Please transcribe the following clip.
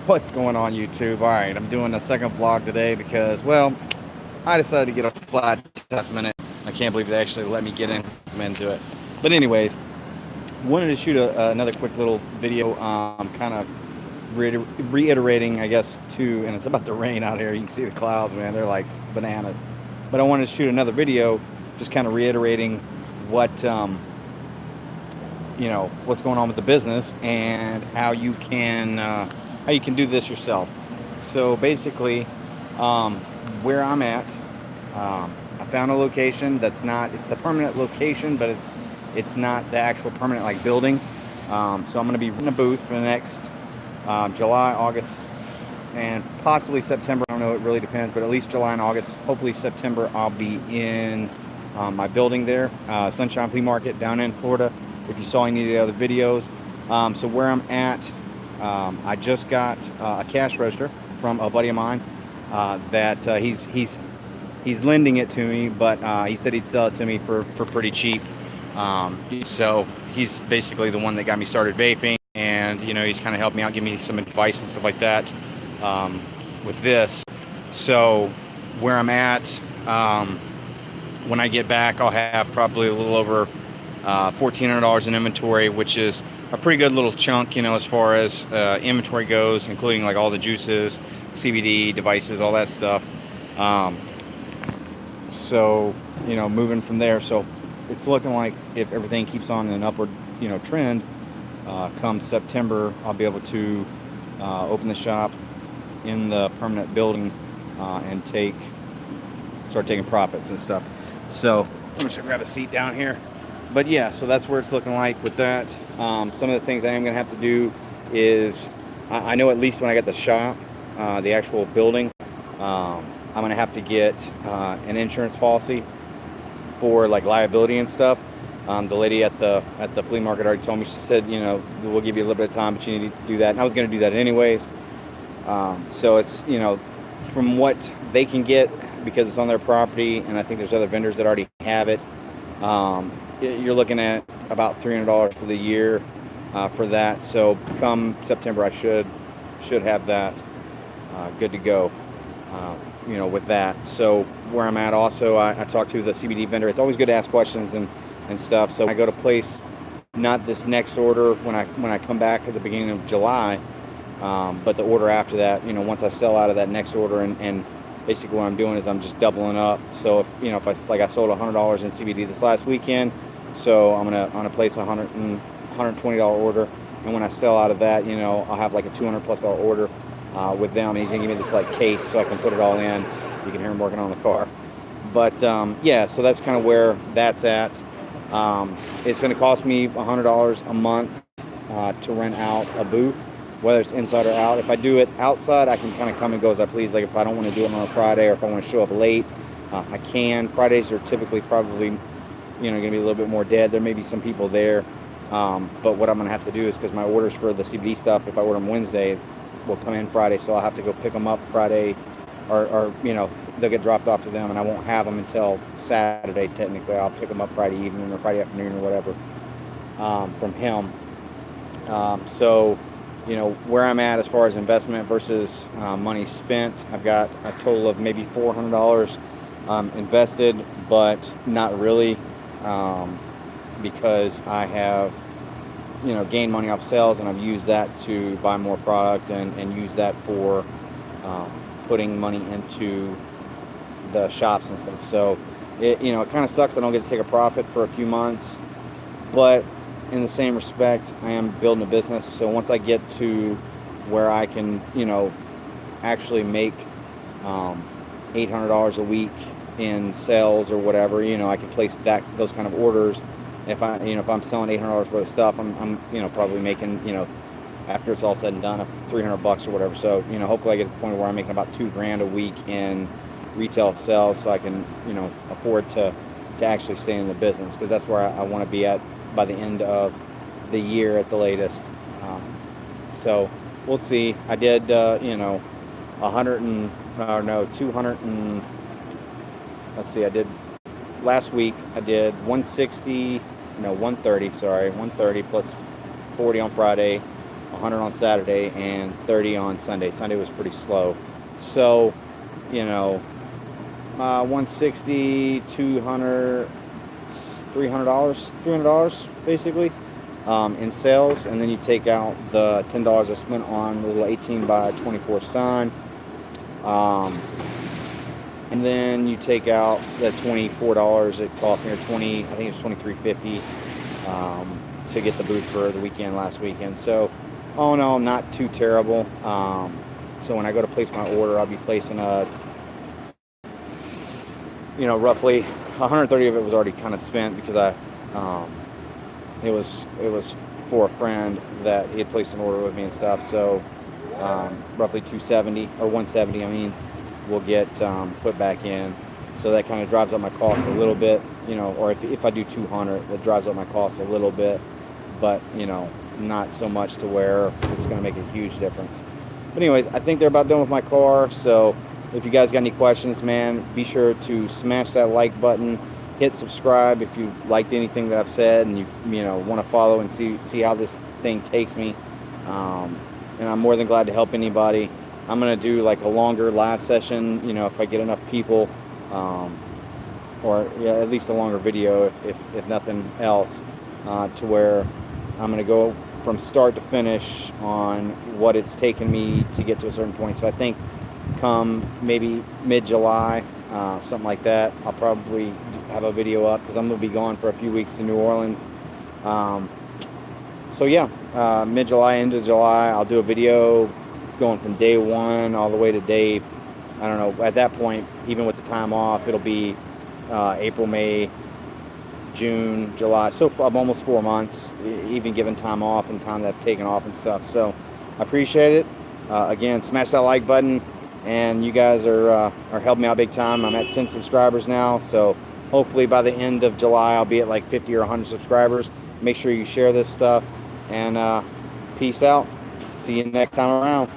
What's going on YouTube? All right, I'm doing a second vlog today because, well, I decided to get a flat test minute. I can't believe they actually let me get into it. But anyways, wanted to shoot another quick little video, kind of reiterating, I guess, and it's about to rain out here. You can see the clouds, man. They're like bananas. But I wanted to shoot another video, just kind of reiterating what, what's going on with the business and how you can do this yourself. So basically, um, where I'm at, I found a location that's not, it's the permanent location, but it's not the actual permanent like building. So I'm going to be in a booth for the next July, August, and possibly September. I don't know, it really depends, but at least July and August. Hopefully September I'll be in my building there, Sunshine Flea Market down in Florida, if you saw any of the other videos. So where I'm at, I just got a cash register from a buddy of mine that he's lending it to me, but he said he'd sell it to me for pretty cheap. So he's basically the one that got me started vaping, and he's kind of helped me out, give me some advice and stuff like that with this. So where I'm at, when I get back, I'll have probably a little over $1,400 in inventory, which is a pretty good little chunk, as far as inventory goes, including like all the juices, CBD devices, all that stuff. So moving from there, so it's looking like if everything keeps on an upward trend, come September I'll be able to open the shop in the permanent building and start taking profits and stuff. So I'm just gonna grab a seat down here. But yeah, so that's where it's looking like with that. Some of the things I am gonna have to do is, I know at least when I get the shop, the actual building, I'm gonna have to get an insurance policy for like liability and stuff. The lady at the flea market already told me. She said, we'll give you a little bit of time, but you need to do that. And I was gonna do that anyways. So it's, from what they can get, because it's on their property, and I think there's other vendors that already have it. You're looking at about $300 for the year for that. So come September, I should have that good to go. With that. So where I'm at, also, I talked to the CBD vendor. It's always good to ask questions and stuff. So I go to place not this next order when I come back at the beginning of July, but the order after that. Once I sell out of that next order, and basically what I'm doing is I'm just doubling up. So if I sold $100 in CBD this last weekend, so I'm gonna place a $120 order, and when I sell out of that, I'll have like a $200+ order with them, and he's gonna give me this like case so I can put it all in. You can hear him working on the car. But yeah, so that's kind of where that's at. It's gonna cost me $100 a month to rent out a booth, whether it's inside or out. If I do it outside, I can kind of come and go as I please. Like if I don't want to do it on a Friday, or if I want to show up late, I can. Fridays are typically probably gonna be a little bit more dead. There may be some people there, but what I'm gonna have to do is, because my orders for the CBD stuff, if I order them Wednesday, will come in Friday, so I'll have to go pick them up Friday, or they'll get dropped off to them, and I won't have them until Saturday. Technically, I'll pick them up Friday evening or Friday afternoon or whatever from him. So where I'm at as far as investment versus money spent, I've got a total of maybe $400 invested, but not really, because I have gain money off sales, and I've used that to buy more product and use that for putting money into the shops and stuff. So it kind of sucks I don't get to take a profit for a few months, but in the same respect, I am building a business. So once I get to where I can actually make $800 a week in sales or whatever, I can place those kind of orders. If I'm selling $800 worth of stuff, I'm probably making, after it's all said and done, $300 or whatever. So hopefully I get to the point where I'm making about $2,000 a week in retail sales, so I can afford to actually stay in the business, because that's where I want to be at by the end of the year at the latest. So we'll see. I did 200 and let's see, I did last week, I did 130 plus 40 on Friday, 100 on Saturday, and 30 on Sunday. Sunday was pretty slow. So, you know, 160, 200, $300 basically in sales, and then you take out the $10 I spent on the little 18 by 24 sign, and then you take out the $24 it cost me, or 20, I think it's $23.50 to get the booth for the weekend last weekend. So, oh no, not too terrible. So when I go to place my order, I'll be placing roughly 130 of it was already kind of spent, because it was for a friend that he had placed an order with me and stuff. So roughly 270 or 170, I mean, will get put back in. So that kind of drives up my cost a little bit, or if I do 200, that drives up my cost a little bit, but not so much to where it's going to make a huge difference. But anyways, I think they're about done with my car. So if you guys got any questions, man, be sure to smash that like button, hit subscribe if you liked anything that I've said, and you want to follow and see how this thing takes me. And I'm more than glad to help anybody. I'm gonna do like a longer live session, if I get enough people, or at least a longer video, if nothing else, to where I'm gonna go from start to finish on what it's taken me to get to a certain point. So I think come maybe mid-July, something like that, I'll probably have a video up, because I'm gonna be gone for a few weeks to New Orleans. So yeah, mid-July into July, I'll do a video going from day one all the way to day, I don't know, at that point, even with the time off, it'll be April, May, June, July. So I'm almost 4 months, even given time off and time that I've taken off and stuff. So I appreciate it. Again, smash that like button, and you guys are helping me out big time. I'm at 10 subscribers now, so hopefully by the end of July I'll be at like 50 or 100 subscribers. Make sure you share this stuff, and peace out. See you next time around.